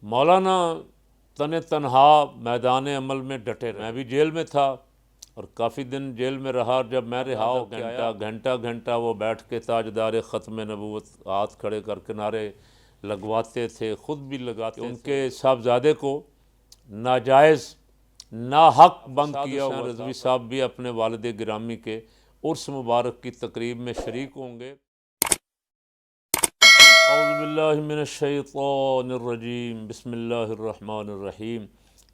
مولانا تن تنہا میدان عمل میں ڈٹے رہے۔ میں بھی جیل میں تھا اور کافی دن جیل میں رہا۔ جب میں رہا ہو گھنٹہ گھنٹہ وہ بیٹھ کے تاجدار ختم نبوت ہاتھ کھڑے کر کے نعرے لگواتے تھے، خود بھی لگاتے۔ ان کے صاحبزادے کو ناجائز ناحق بند کیا ہوا۔ رضوی صاحب بھی اپنے والد گرامی کے عرس مبارک کی تقریب میں شریک ہوں گے۔ اعوذ باللہ من الشیطان الرجیم، بسم اللہ الرحمن الرحیم۔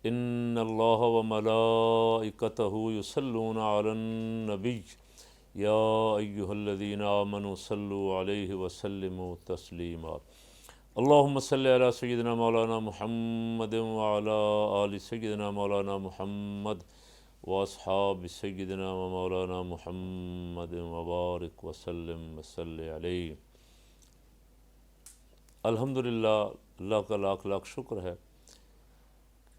ان اللہ وملائکتہ یصلون علی النبی یا ایہا الذین آمنوا صلوا علیہ وسلموا تسلیما۔ اللہم صلی علی سیدنا مولانا محمد وعلی آل سیدنا مولانا محمد واصحاب سیدنا مولانا محمد وبارک وسلم وصلی علیہ۔ الحمدللہ، اللہ کا لاکھ لاکھ شکر ہے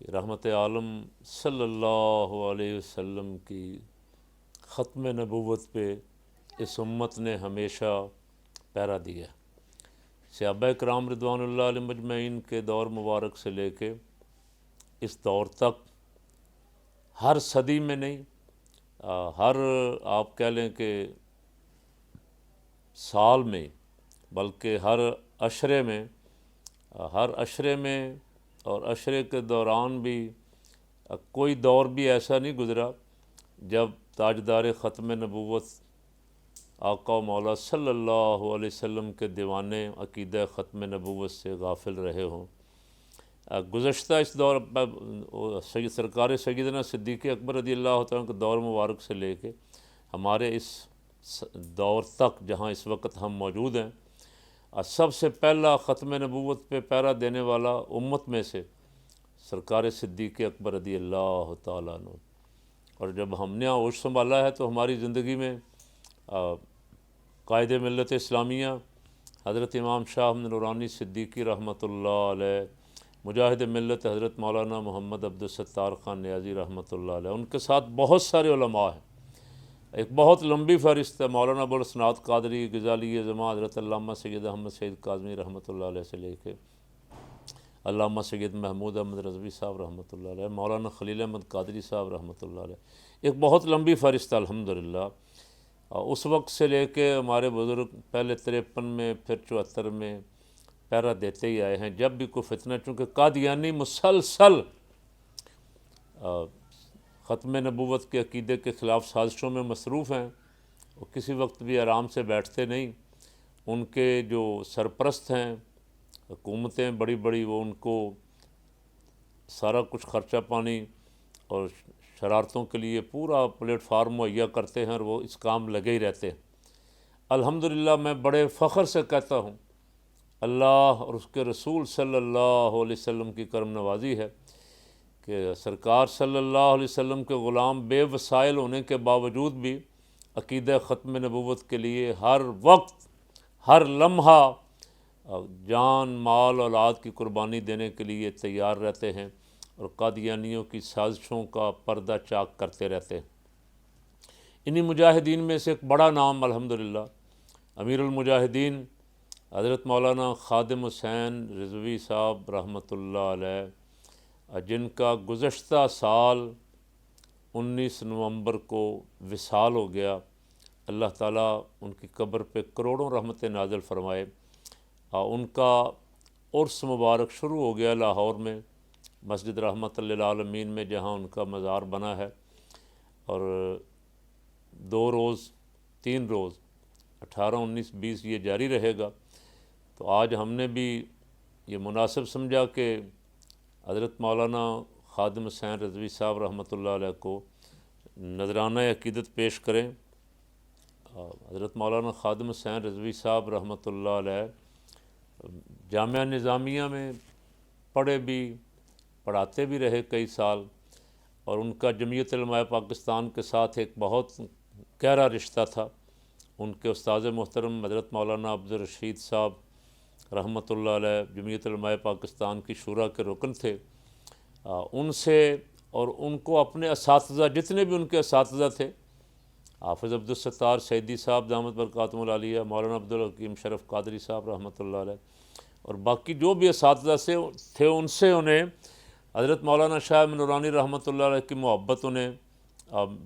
کہ رحمت عالم صلی اللہ علیہ وسلم کی ختم نبوت پہ اس امت نے ہمیشہ پہرا دیا۔ صحابہ کرام رضوان اللہ علیہ مجمعین کے دور مبارک سے لے کے اس دور تک ہر صدی میں نہیں، ہر آپ کہہ لیں کہ سال میں، بلکہ ہر عشرے میں اور عشرے کے دوران بھی کوئی دور بھی ایسا نہیں گزرا جب تاجدار ختم نبوت آقا و مولا صلی اللہ علیہ وسلم کے دیوانے عقیدہ ختم نبوت سے غافل رہے ہوں۔ گزشتہ اس دور سرکار سیدنا صدیق اکبر رضی اللہ تعالیٰ کے دور مبارک سے لے کے ہمارے اس دور تک جہاں اس وقت ہم موجود ہیں، سب سے پہلا ختم نبوت پہ پہرا دینے والا امت میں سے سرکار صدیق اکبر رضی اللہ تعالیٰ عنہ۔ اور جب ہم نے عرش سنبھالا ہے تو ہماری زندگی میں قائد ملت اسلامیہ حضرت امام شاہ احمد نورانی صدیقی رحمۃ اللہ علیہ، مجاہد ملت حضرت مولانا محمد عبدالستار خان نیازی رحمۃ اللہ علیہ، ان کے ساتھ بہت سارے علماء ہیں۔ ایک بہت لمبی فہرست ہے، مولانا ابوالحسنات قادری، غزالی زماں، حضرت علامہ سید احمد سعید کاظمی رحمۃ اللہ علیہ سے لے کے علامہ سید محمود احمد رضوی صاحب رحمۃ اللہ علیہ، مولانا خلیل احمد قادری صاحب رحمۃ اللہ علیہ، ایک بہت لمبی فہرست ہے الحمدللہ۔ اس وقت سے لے کے ہمارے بزرگ پہلے 53 میں پھر 74 میں پہرا دیتے ہی آئے ہیں۔ جب بھی کوئی فتنہ، چونکہ قادیانی مسلسل ختم نبوت کے عقیدے کے خلاف سازشوں میں مصروف ہیں، وہ کسی وقت بھی آرام سے بیٹھتے نہیں۔ ان کے جو سرپرست ہیں، حکومتیں بڑی بڑی، وہ ان کو سارا کچھ خرچہ پانی اور شرارتوں کے لیے پورا پلیٹ فارم مہیا کرتے ہیں، اور وہ اس کام لگے ہی رہتے ہیں۔ الحمدللہ میں بڑے فخر سے کہتا ہوں، اللہ اور اس کے رسول صلی اللہ علیہ وسلم کی کرم نوازی ہے کہ سرکار صلی اللہ علیہ وسلم کے غلام بے وسائل ہونے کے باوجود بھی عقیدہ ختم نبوت کے لیے ہر وقت، ہر لمحہ جان، مال، اولاد کی قربانی دینے کے لیے تیار رہتے ہیں اور قادیانیوں کی سازشوں کا پردہ چاک کرتے رہتے ہیں۔ انہی مجاہدین میں سے ایک بڑا نام الحمدللہ امیر المجاہدین حضرت مولانا خادم حسین رضوی صاحب رحمۃ اللہ علیہ، جن کا گزشتہ سال 19 نومبر کو وصال ہو گیا۔ اللہ تعالیٰ ان کی قبر پہ کروڑوں رحمت نازل فرمائے۔ ان کا عرس مبارک شروع ہو گیا لاہور میں مسجد رحمت للعالمین میں، جہاں ان کا مزار بنا ہے، اور 2 روز 3 روز 18، 19، 20 یہ جاری رہے گا۔ تو آج ہم نے بھی یہ مناسب سمجھا کہ حضرت مولانا خادم حسین رضوی صاحب رحمۃ اللہ علیہ کو نذرانہ عقیدت پیش کریں۔ حضرت مولانا خادم حسین رضوی صاحب رحمۃ اللہ علیہ جامعہ نظامیہ میں پڑھاتے بھی رہے کئی سال، اور ان کا جمعیت علماء پاکستان کے ساتھ ایک بہت گہرا رشتہ تھا۔ ان کے استاذ محترم حضرت مولانا عبدالرشید صاحب رحمۃ اللہ علیہ جمعیت علماء پاکستان کی شورا کے رکن تھے۔ ان سے اور ان کو اپنے اساتذہ، جتنے بھی ان کے اساتذہ تھے، حافظ عبدالستار سیدی صاحب دامت برکاتہم العالیہ، مولانا عبدالحکیم شرف قادری صاحب رحمۃ اللہ علیہ، اور باقی جو بھی اساتذہ سے تھے ان سے انہیں حضرت مولانا شاہ نورانی رحمۃ اللہ علیہ کی محبت انہیں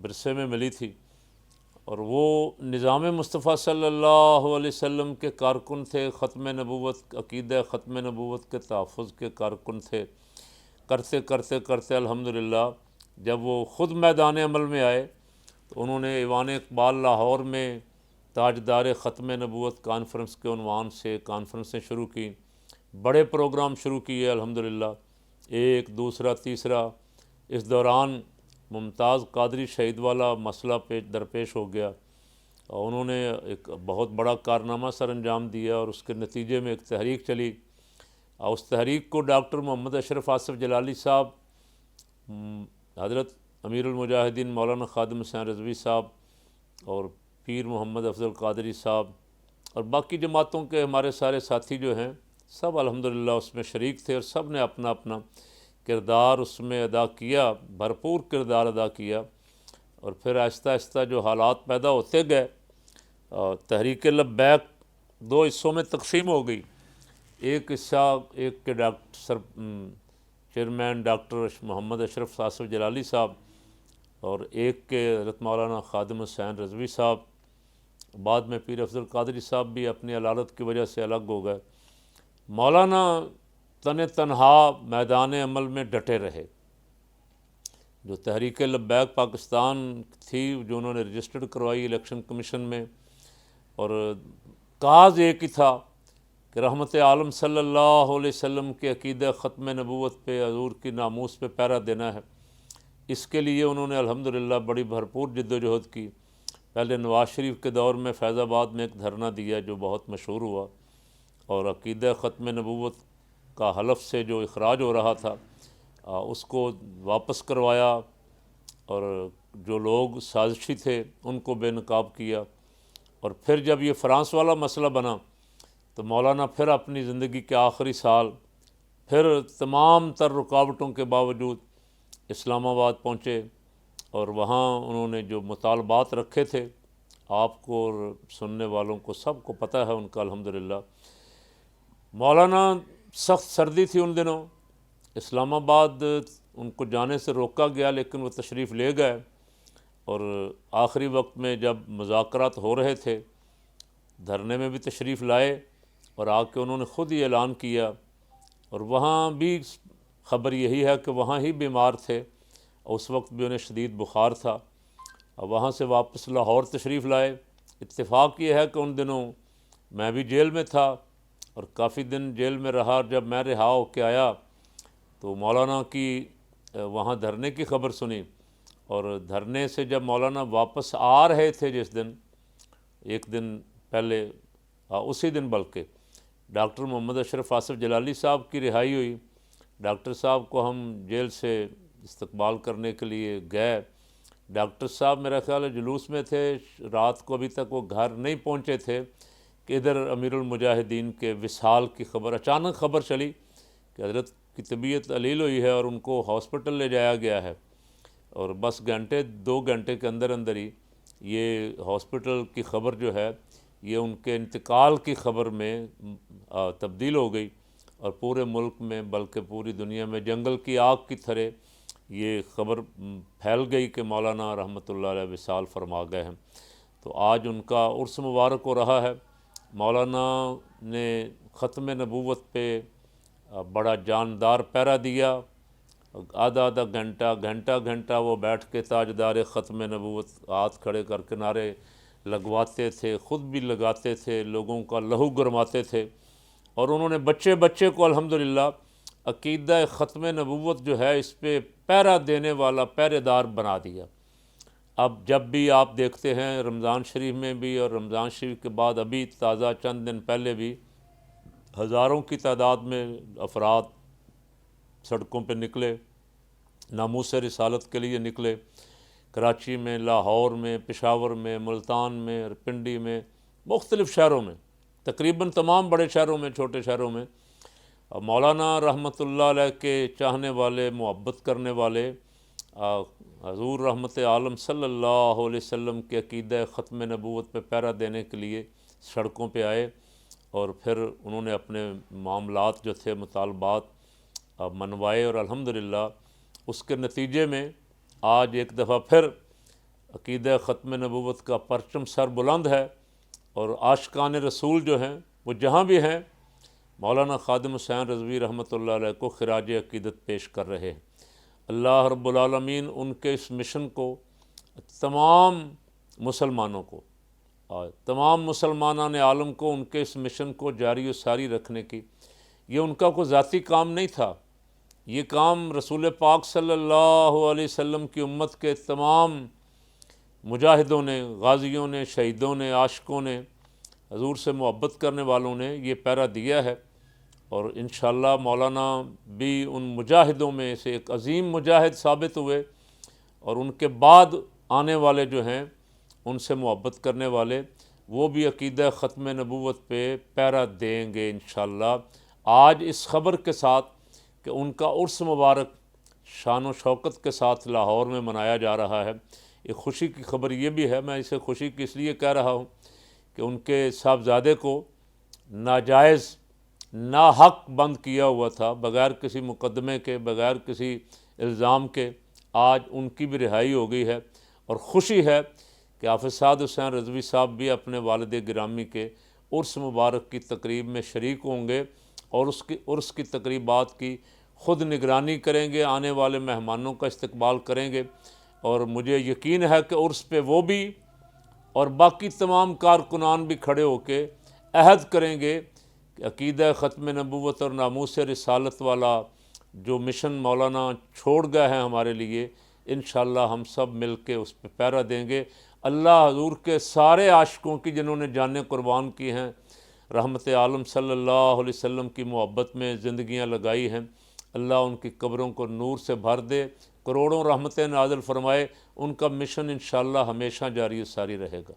ورثے میں ملی تھی، اور وہ نظام مصطفیٰ صلی اللہ علیہ وسلم کے کارکن تھے، ختم نبوت، عقیدہ ختم نبوت کے تحفظ کے کارکن تھے۔ کرتے کرتے کرتے الحمدللہ جب وہ خود میدان عمل میں آئے تو انہوں نے ایوان اقبال لاہور میں تاجدار ختم نبوت کانفرنس کے عنوان سے کانفرنسیں شروع کی، بڑے پروگرام شروع کیے الحمدللہ، ایک دوسرا تیسرا۔ اس دوران ممتاز قادری شہید والا مسئلہ درپیش ہو گیا، اور انہوں نے ایک بہت بڑا کارنامہ سر انجام دیا، اور اس کے نتیجے میں ایک تحریک چلی، اور اس تحریک کو ڈاکٹر محمد اشرف آصف جلالی صاحب، حضرت امیر المجاہدین مولانا خادم حسین رضوی صاحب، اور پیر محمد افضل قادری صاحب، اور باقی جماعتوں کے ہمارے سارے ساتھی جو ہیں سب الحمدللہ اس میں شریک تھے، اور سب نے اپنا اپنا کردار اس میں ادا کیا، بھرپور کردار ادا کیا۔ اور پھر آہستہ آہستہ جو حالات پیدا ہوتے گئے، تحریک لبیک دو حصوں میں تقسیم ہو گئی۔ ایک حصہ ایک کے چیئرمین ڈاکٹر محمد اشرف آصف جلالی صاحب، اور ایک کے حضرت مولانا خادم حسین رضوی صاحب، بعد میں پیر افضل قادری صاحب بھی اپنی علالت کی وجہ سے الگ ہو گئے۔ مولانا تنہا میدان عمل میں ڈٹے رہے۔ جو تحریک لبیک پاکستان تھی، جو انہوں نے رجسٹرڈ کروائی الیکشن کمیشن میں، اور کاز ایک ہی تھا کہ رحمت عالم صلی اللہ علیہ وسلم کے عقیدہ ختم نبوت پہ، حضور کی ناموس پہ پہرا دینا ہے۔ اس کے لیے انہوں نے الحمدللہ بڑی بھرپور جد و جہد کی۔ پہلے نواز شریف کے دور میں فیض آباد میں ایک دھرنا دیا جو بہت مشہور ہوا، اور عقیدہ ختم نبوت کا حلف سے جو اخراج ہو رہا تھا اس کو واپس کروایا، اور جو لوگ سازشی تھے ان کو بے نقاب کیا۔ اور پھر جب یہ فرانس والا مسئلہ بنا تو مولانا پھر اپنی زندگی کے آخری سال پھر تمام تر رکاوٹوں کے باوجود اسلام آباد پہنچے، اور وہاں انہوں نے جو مطالبات رکھے تھے، آپ کو اور سننے والوں کو سب کو پتہ ہے ان کا الحمدللہ۔ مولانا سخت سردی تھی ان دنوں، اسلام آباد ان کو جانے سے روکا گیا، لیکن وہ تشریف لے گئے، اور آخری وقت میں جب مذاکرات ہو رہے تھے دھرنے میں بھی تشریف لائے، اور آ کے انہوں نے خود ہی اعلان کیا، اور وہاں بھی خبر یہی ہے کہ وہاں ہی بیمار تھے، اس وقت بھی انہیں شدید بخار تھا، اور وہاں سے واپس لاہور تشریف لائے۔ اتفاق یہ ہے کہ ان دنوں میں بھی جیل میں تھا، اور کافی دن جیل میں رہا۔ جب میں رہا ہو کے آیا تو مولانا کی وہاں دھرنے کی خبر سنی، اور دھرنے سے جب مولانا واپس آ رہے تھے جس دن، ایک دن پہلے، اسی دن بلکہ ڈاکٹر محمد اشرف آصف جلالی صاحب کی رہائی ہوئی۔ ڈاکٹر صاحب کو ہم جیل سے استقبال کرنے کے لیے گئے۔ ڈاکٹر صاحب میرا خیال ہے جلوس میں تھے، رات کو ابھی تک وہ گھر نہیں پہنچے تھے کہ ادھر امیر المجاہدین کے وصال کی خبر، اچانک خبر چلی کہ حضرت کی طبیعت علیل ہوئی ہے اور ان کو ہاسپٹل لے جایا گیا ہے، اور بس گھنٹے 2 گھنٹے کے اندر اندر ہی یہ ہاسپٹل کی خبر جو ہے یہ ان کے انتقال کی خبر میں تبدیل ہو گئی، اور پورے ملک میں بلکہ پوری دنیا میں جنگل کی آگ کی طرح یہ خبر پھیل گئی کہ مولانا رحمۃ اللہ علیہ وصال فرما گئے ہیں۔ تو آج ان کا عرس مبارک ہو رہا ہے۔ مولانا نے ختم نبوت پہ بڑا جاندار پہرا دیا، آدھا آدھا گھنٹہ گھنٹہ گھنٹہ وہ بیٹھ کے تاجدار ختم نبوت ہاتھ کھڑے کر کے نعرے لگواتے تھے، خود بھی لگاتے تھے، لوگوں کا لہو گرماتے تھے، اور انہوں نے بچے بچے کو الحمدللہ عقیدہ ختم نبوت جو ہے اس پہ پہرا دینے والا پہرے دار بنا دیا۔ اب جب بھی آپ دیکھتے ہیں رمضان شریف میں بھی، اور رمضان شریف کے بعد ابھی تازہ چند دن پہلے بھی ہزاروں کی تعداد میں افراد سڑکوں پہ نکلے، ناموس رسالت کے لیے نکلے، کراچی میں، لاہور میں، پشاور میں، ملتان میں، پنڈی میں، مختلف شہروں میں، تقریباً تمام بڑے شہروں میں، چھوٹے شہروں میں مولانا رحمۃ اللہ علیہ کے چاہنے والے، محبت کرنے والے، حضور رحمت عالم صلی اللہ علیہ وسلم کے عقیدہ ختم نبوت پہ پہرا دینے کے لیے سڑکوں پہ آئے، اور پھر انہوں نے اپنے معاملات جو تھے مطالبات منوائے، اور الحمدللہ اس کے نتیجے میں آج ایک دفعہ پھر عقیدہ ختم نبوت کا پرچم سر بلند ہے، اور عاشقان رسول جو ہیں وہ جہاں بھی ہیں مولانا خادم حسین رضوی رحمۃ اللہ علیہ کو خراج عقیدت پیش کر رہے ہیں۔ اللہ رب العالمین ان کے اس مشن کو تمام مسلمانوں کو اور تمام مسلمانان عالم کو ان کے اس مشن کو جاری و ساری رکھنے کی، یہ ان کا کوئی ذاتی کام نہیں تھا، یہ کام رسول پاک صلی اللہ علیہ وسلم کی امت کے تمام مجاہدوں نے، غازیوں نے، شہیدوں نے، عاشقوں نے، حضور سے محبت کرنے والوں نے یہ پہرا دیا ہے، اور انشاءاللہ مولانا بھی ان مجاہدوں میں سے ایک عظیم مجاہد ثابت ہوئے، اور ان کے بعد آنے والے جو ہیں ان سے محبت کرنے والے وہ بھی عقیدہ ختم نبوت پہ پہرا دیں گے انشاءاللہ۔ آج اس خبر کے ساتھ کہ ان کا عرس مبارک شان و شوکت کے ساتھ لاہور میں منایا جا رہا ہے، ایک خوشی کی خبر یہ بھی ہے، میں اسے خوشی کی اس لیے کہہ رہا ہوں کہ ان کے صاحبزادے کو ناجائز ناحق بند کیا ہوا تھا، بغیر کسی مقدمے کے، بغیر کسی الزام کے، آج ان کی بھی رہائی ہو گئی ہے، اور خوشی ہے کہ حافظ سعد حسین رضوی صاحب بھی اپنے والد گرامی کے عرس مبارک کی تقریب میں شریک ہوں گے، اور اس کی عرس کی تقریبات کی خود نگرانی کریں گے، آنے والے مہمانوں کا استقبال کریں گے، اور مجھے یقین ہے کہ عرس پہ وہ بھی اور باقی تمام کارکنان بھی کھڑے ہو کے عہد کریں گے کہ عقیدہ ختم نبوت اور ناموس رسالت والا جو مشن مولانا چھوڑ گئے ہیں ہمارے لیے، انشاءاللہ ہم سب مل کے اس پہ پہرا دیں گے۔ اللہ حضور کے سارے عاشقوں کی جنہوں نے جانیں قربان کی ہیں، رحمت عالم صلی اللہ علیہ وسلم کی محبت میں زندگیاں لگائی ہیں، اللہ ان کی قبروں کو نور سے بھر دے، کروڑوں رحمتیں نازل فرمائے، ان کا مشن انشاءاللہ ہمیشہ جاری و ساری رہے گا۔